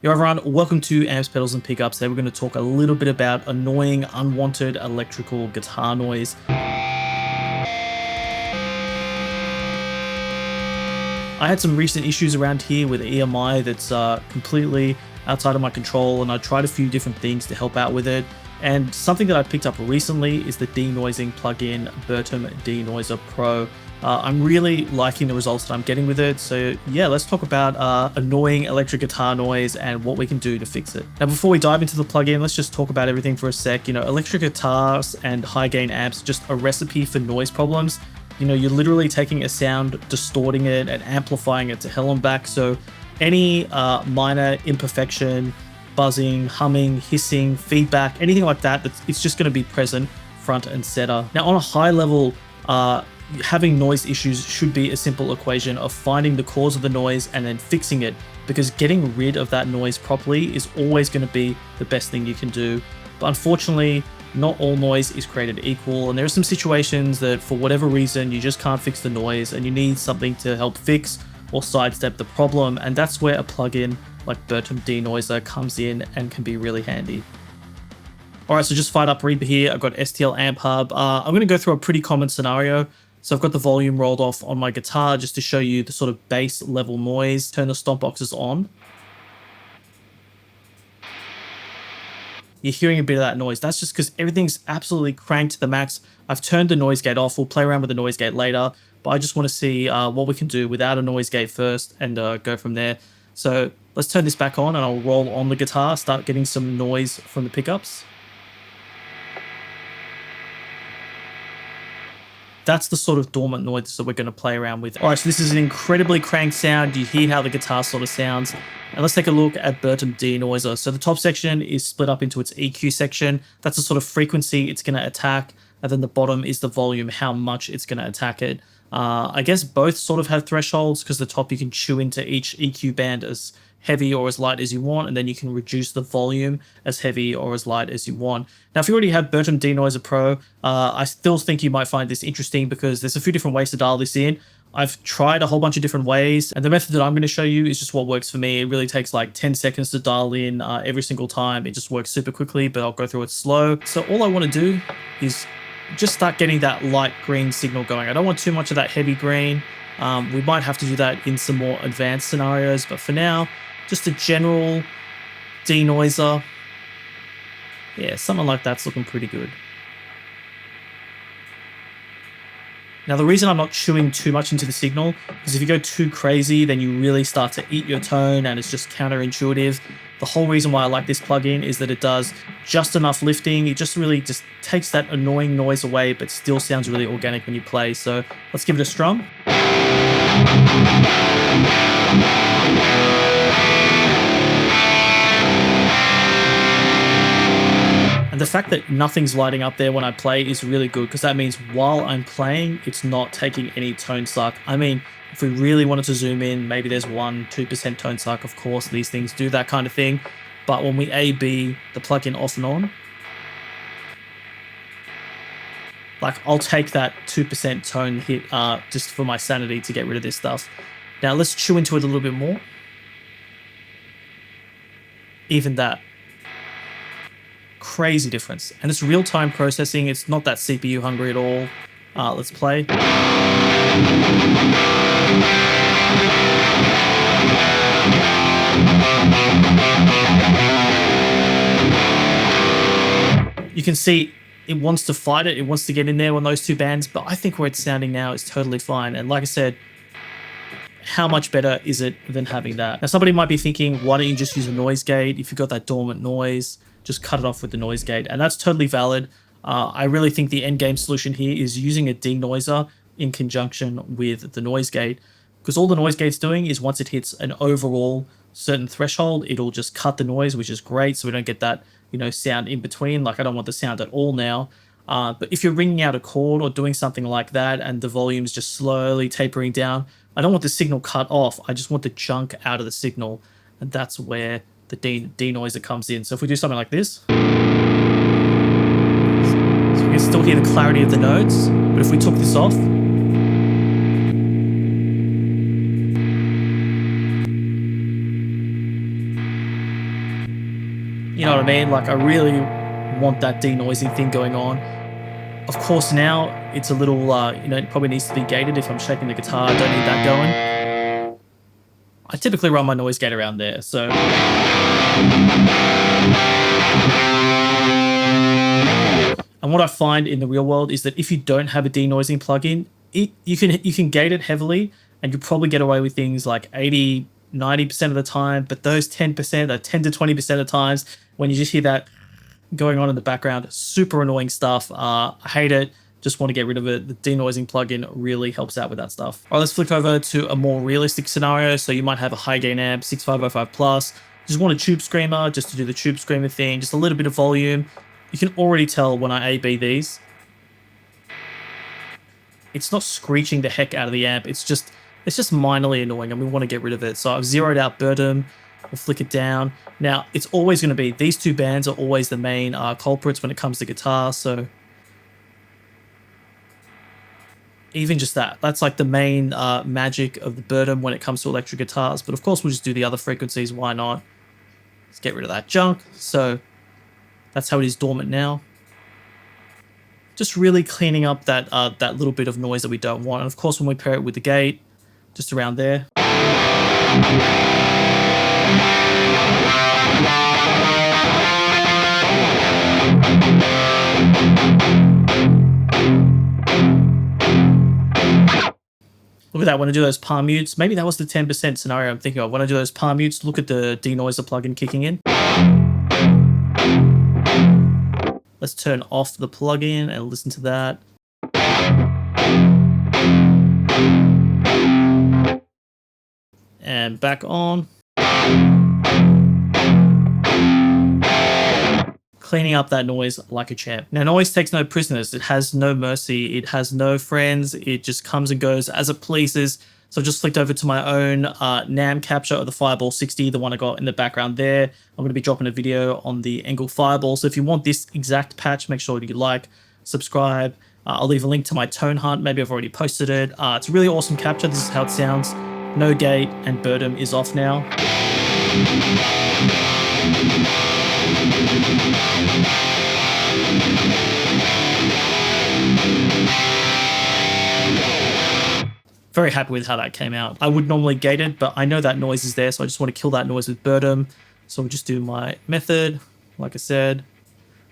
Yo everyone, welcome to Amps, Pedals and Pickups. Today we're going to talk a little bit about annoying, unwanted electrical guitar noise. I had some recent issues around here with EMI that's completely outside of my control, and I tried a few different things to help out with it. And something that I picked up recently is the denoising plugin Bertom Denoiser Pro. I'm really liking the results that I'm getting with it. So yeah, let's talk about annoying electric guitar noise and what we can do to fix it. Now, before we dive into the plugin, let's just talk about everything for a sec. You know, electric guitars and high gain amps, just a recipe for noise problems. You know, you're literally taking a sound, distorting it and amplifying it to hell and back. So any minor imperfection, buzzing, humming, hissing, feedback, anything like that, it's just going to be present front and center. Now, on a high level, having noise issues should be a simple equation of finding the cause of the noise and then fixing it, because getting rid of that noise properly is always going to be the best thing you can do. But unfortunately, not all noise is created equal, and there are some situations that for whatever reason you just can't fix the noise and you need something to help fix or sidestep the problem, and that's where a plugin like Bertom Denoiser comes in and can be really handy. Alright, so just fired up Reaper here. I've got STL AmpHub. I'm going to go through a pretty common scenario. So I've got the volume rolled off on my guitar just to show you the sort of bass level noise. Turn the stomp boxes on. You're hearing a bit of that noise. That's just because everything's absolutely cranked to the max. I've turned the noise gate off. We'll play around with the noise gate later, but I just want to see what we can do without a noise gate first and go from there. So let's turn this back on and I'll roll on the guitar, start getting some noise from the pickups. That's the sort of dormant noise that we're going to play around with. All right, so this is an incredibly cranked sound. You hear how the guitar sort of sounds. And let's take a look at Bertom Denoiser. So the top section is split up into its EQ section. That's the sort of frequency it's going to attack. And then the bottom is the volume, how much it's going to attack it. I guess both sort of have thresholds, because the top you can chew into each EQ band as heavy or as light as you want, and then you can reduce the volume as heavy or as light as you want. Now, if you already have Bertom Denoiser Pro, I still think you might find this interesting because there's a few different ways to dial this in. I've tried a whole bunch of different ways, and the method that I'm going to show you is just what works for me. It really takes like 10 seconds to dial in every single time. It just works super quickly, but I'll go through it slow. So all I want to do is just start getting that light green signal going. I don't want too much of that heavy green. We might have to do that in some more advanced scenarios, but for now, just a general denoiser. Yeah, something like that's looking pretty good. Now, the reason I'm not chewing too much into the signal is if you go too crazy, then you really start to eat your tone and it's just counterintuitive. The whole reason why I like this plugin is that it does just enough lifting. It just really just takes that annoying noise away, but still sounds really organic when you play. So let's give it a strum. And the fact that nothing's lighting up there when I play is really good, because that means while I'm playing, it's not taking any tone suck. I mean, if we really wanted to zoom in, maybe there's 1-2% tone suck. Of course, these things do that kind of thing. But when we A/B the plugin off and on, like I'll take that 2% tone hit just for my sanity to get rid of this stuff. Now let's chew into it a little bit more. Even that. Crazy difference, and it's real-time processing. It's not that CPU hungry at all. Let's play. You can see it wants to fight it. It wants to get in there on those two bands, but I think where it's sounding now is totally fine. And like I said, how much better is it than having that? Now, somebody might be thinking, why don't you just use a noise gate? If you've got that dormant noise, just cut it off with the noise gate. And that's totally valid. I really think the end game solution here is using a denoiser in conjunction with the noise gate, because all the noise gate's doing is once it hits an overall certain threshold, it'll just cut the noise, which is great. So we don't get that, you know, sound in between. Like I don't want the sound at all now. But if you're ringing out a chord or doing something like that and the volume's just slowly tapering down, I don't want the signal cut off. I just want the junk out of the signal. And that's where the denoiser comes in. So if we do something like this, so we can still hear the clarity of the notes, but if we took this off, You know what I mean? Like, I really want that denoising thing going on. Of course, now it's a little, it probably needs to be gated if I'm shaking the guitar. I don't need that going. I typically run my noise gate around there, so. And what I find in the real world is that if you don't have a denoising plugin, you can gate it heavily and you probably get away with things like 80, 90% of the time, but those 10%, or 10 to 20% of times when you just hear that going on in the background, super annoying stuff. I hate it. Just want to get rid of it. The denoising plugin really helps out with that stuff. All right, let's flick over to a more realistic scenario. So you might have a high gain amp, 6505 plus. Just want a tube screamer just to do the tube screamer thing, just a little bit of volume. You can already tell when I A-B these, it's not screeching the heck out of the amp. It's just minorly annoying and we want to get rid of it. So I've zeroed out Bertom. We'll flick it down. Now, it's always going to be, these two bands are always the main culprits when it comes to guitar. So even just that's like the main magic of the Bertom when it comes to electric guitars. But of course, we'll just do the other frequencies. Why not? Let's get rid of that junk. So that's how it is dormant now. Just really cleaning up that that little bit of noise that we don't want. And of course, when we pair it with the gate, just around there. Look at that, when I do those palm mutes, maybe that was the 10% scenario I'm thinking of. When I do those palm mutes, look at the denoiser plugin kicking in. Let's turn off the plugin and listen to that. And back on. Cleaning up that noise like a champ. Now, noise takes no prisoners. It has no mercy. It has no friends. It just comes and goes as it pleases. So I just flicked over to my own NAMM capture of the Fireball 60, the one I got in the background there. I'm going to be dropping a video on the Engel Fireball. So if you want this exact patch, make sure you like, subscribe. I'll leave a link to my tone hunt. Maybe I've already posted it. It's a really awesome capture. This is how it sounds. No gate, and Bertom is off now. Very happy with how that came out. I would normally gate it, but I know that noise is there, so I just want to kill that noise with Bertom. So we'll just do my method. Like I said,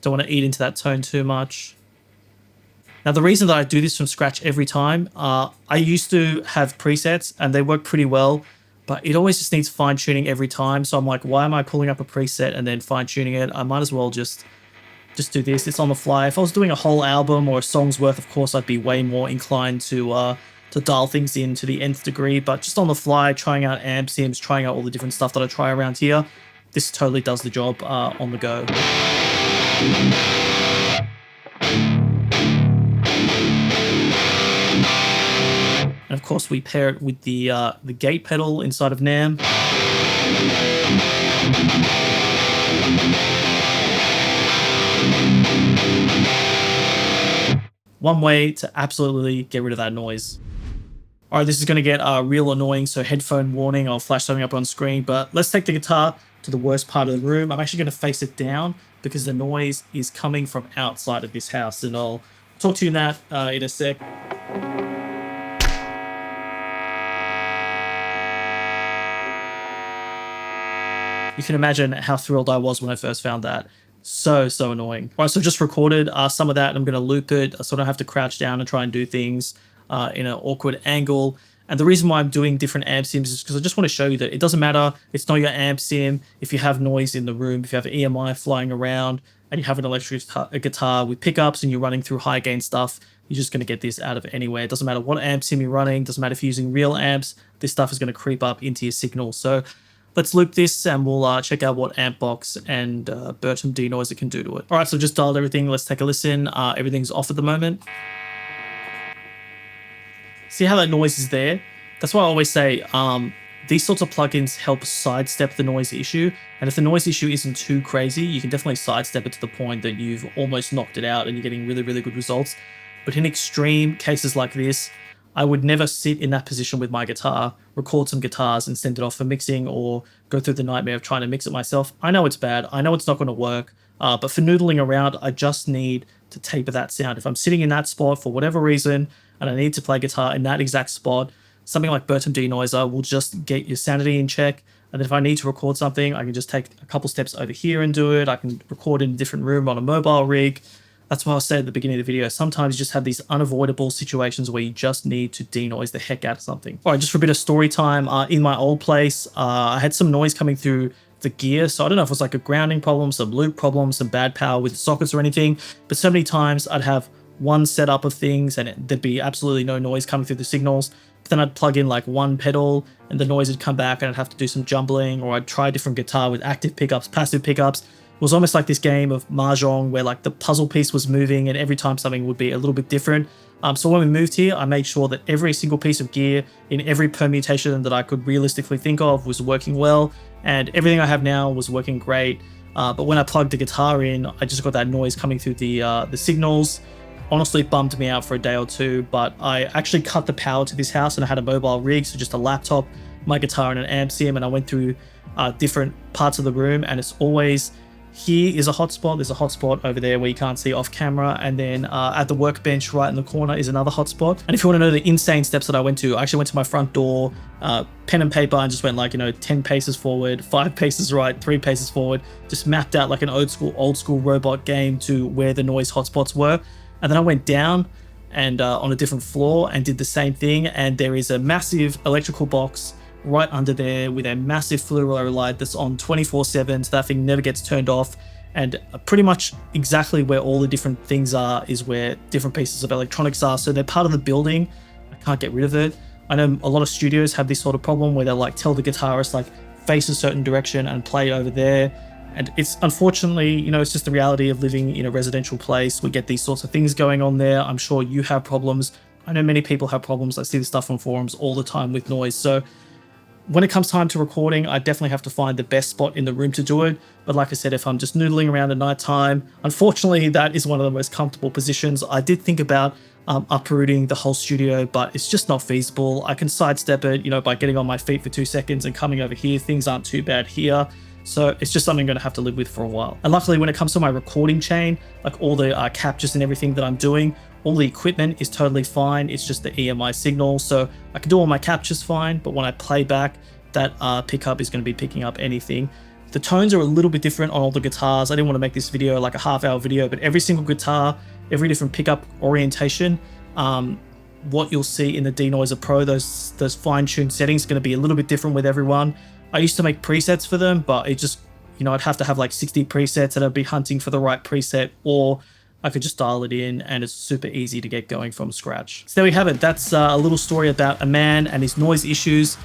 don't want to eat into that tone too much. Now, the reason that I do this from scratch every time, I used to have presets and they work pretty well, but it always just needs fine tuning every time. So I'm like, why am I pulling up a preset and then fine tuning it? I might as well just do this. It's on the fly. If I was doing a whole album or a song's worth, of course, I'd be way more inclined to dial things in to the nth degree. But just on the fly, trying out amp sims, trying out all the different stuff that I try around here, this totally does the job on the go. And of course, we pair it with the gate pedal inside of NAMM. One way to absolutely get rid of that noise. All right, this is going to get real annoying, so headphone warning. I'll flash something up on screen, but let's take the guitar to the worst part of the room. I'm actually going to face it down because the noise is coming from outside of this house, and I'll talk to you in that in a sec. You can imagine how thrilled I was when I first found that. So annoying. All right, so just recorded some of that. I'm going to loop it so I don't have to crouch down and try and do things in an awkward angle. And the reason why I'm doing different amp sims is because I just want to show you that it doesn't matter. It's not your amp sim. If you have noise in the room, if you have EMI flying around and you have an electric guitar with pickups and you're running through high gain stuff, you're just going to get this out of anywhere. It doesn't matter what amp sim you're running. Doesn't matter if you're using real amps. This stuff is going to creep up into your signal. So let's loop this and we'll check out what amp box and Bertom Denoiser can do to it. All right, so just dialed everything. Let's take a listen. Everything's off at the moment. See how that noise is there? That's why I always say these sorts of plugins help sidestep the noise issue. And if the noise issue isn't too crazy, you can definitely sidestep it to the point that you've almost knocked it out and you're getting really, really good results. But in extreme cases like this, I would never sit in that position with my guitar, record some guitars and send it off for mixing, or go through the nightmare of trying to mix it myself. I know it's bad. I know it's not going to work. But for noodling around, I just need to taper that sound. If I'm sitting in that spot for whatever reason and I need to play guitar in that exact spot, something like Bertom Denoiser will just get your sanity in check. And then if I need to record something, I can just take a couple steps over here and do it. I can record in a different room on a mobile rig. That's why I said at the beginning of the video, sometimes you just have these unavoidable situations where you just need to denoise the heck out of something. All right, just for a bit of story time, in my old place, I had some noise coming through the gear. So I don't know if it was like a grounding problem, some loop problem, some bad power with the sockets or anything, but so many times I'd have one setup of things and there'd be absolutely no noise coming through the signals. But then I'd plug in like one pedal and the noise would come back and I'd have to do some jumbling, or I'd try a different guitar with active pickups, passive pickups. It was almost like this game of Mahjong where like the puzzle piece was moving and every time something would be a little bit different. So when we moved here, I made sure that every single piece of gear in every permutation that I could realistically think of was working well, and everything I have now was working great. But when I plugged the guitar in, I just got that noise coming through the signals. Honestly, it bummed me out for a day or two, but I actually cut the power to this house and I had a mobile rig, so just a laptop, my guitar and an amp sim, and I went through different parts of the room, and it's always, here is a hotspot, there's a hotspot over there where you can't see off camera, and then at the workbench right in the corner is another hotspot. And if you want to know the insane steps that I went to, I actually went to my front door, pen and paper, and just went like, 10 paces forward, 5 paces right, 3 paces forward, just mapped out like an old school robot game to where the noise hotspots were. And then I went down and on a different floor and did the same thing, and there is a massive electrical box right under there with a massive fluoro light that's on 24/7, so that thing never gets turned off. And pretty much exactly where all the different things are is where different pieces of electronics are, so they're part of the building. I can't get rid of it. I know a lot of studios have this sort of problem where they'll like tell the guitarist like face a certain direction and play over there, and it's unfortunately, it's just the reality of living in a residential place. We get these sorts of things going on there. I'm sure you have problems. I know many people have problems. I see this stuff on forums all the time with noise. So when it comes time to recording, I definitely have to find the best spot in the room to do it. But like I said, if I'm just noodling around at night time, unfortunately, that is one of the most comfortable positions. I did think about uprooting the whole studio, but it's just not feasible. I can sidestep it, by getting on my feet for 2 seconds and coming over here. Things aren't too bad here. So it's just something I'm going to have to live with for a while. And luckily, when it comes to my recording chain, like all the captures and everything that I'm doing, all the equipment is totally fine. It's just the EMI signal. So I can do all my captures fine, but when I play back, that pickup is going to be picking up anything. The tones are a little bit different on all the guitars. I didn't want to make this video like a half-hour video, but every single guitar, every different pickup orientation, what you'll see in the Denoiser Pro, those fine-tuned settings are going to be a little bit different with everyone. I used to make presets for them, but it just, I'd have to have like 60 presets and I'd be hunting for the right preset, or I could just dial it in and it's super easy to get going from scratch. So there we have it. That's a little story about a man and his noise issues.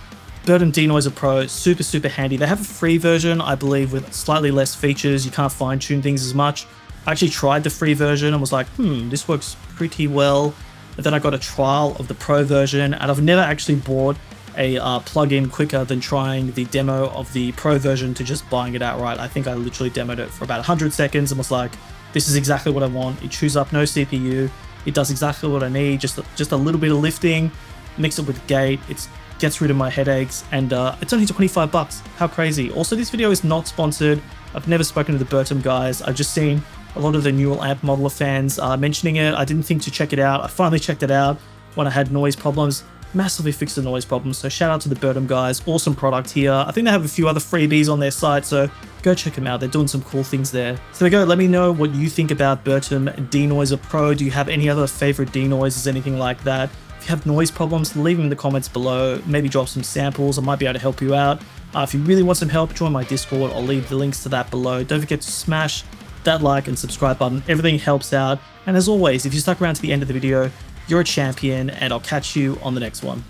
Bertom Denoiser Pro, super, super handy. They have a free version, I believe, with slightly less features. You can't fine tune things as much. I actually tried the free version and was like, this works pretty well. But then I got a trial of the Pro version, and I've never actually bought a plug-in quicker than trying the demo of the Pro version to just buying it outright. I think I literally demoed it for about 100 seconds and was like, this is exactly what I want. It chews up no CPU. It does exactly what I need. Just a little bit of lifting, mix it with gate. It gets rid of my headaches, and it's only 25 bucks. How crazy. Also, this video is not sponsored. I've never spoken to the Bertom guys. I've just seen a lot of the Neural Amp Modeler fans mentioning it. I didn't think to check it out. I finally checked it out when I had noise problems. Massively fixed the noise problems, so shout out to the Bertom guys. Awesome product here. I think they have a few other freebies on their site, so go check them out. They're doing some cool things there. So there we go. Let me know what you think about Bertom Denoiser Pro. Do you have any other favorite denoisers, anything like that? If you have noise problems, leave them in the comments below. Maybe drop some samples. I might be able to help you out. If you really want some help, join my Discord. I'll leave the links to that below. Don't forget to smash that like and subscribe button. Everything helps out. And as always, if you stuck around to the end of the video, you're a champion, and I'll catch you on the next one.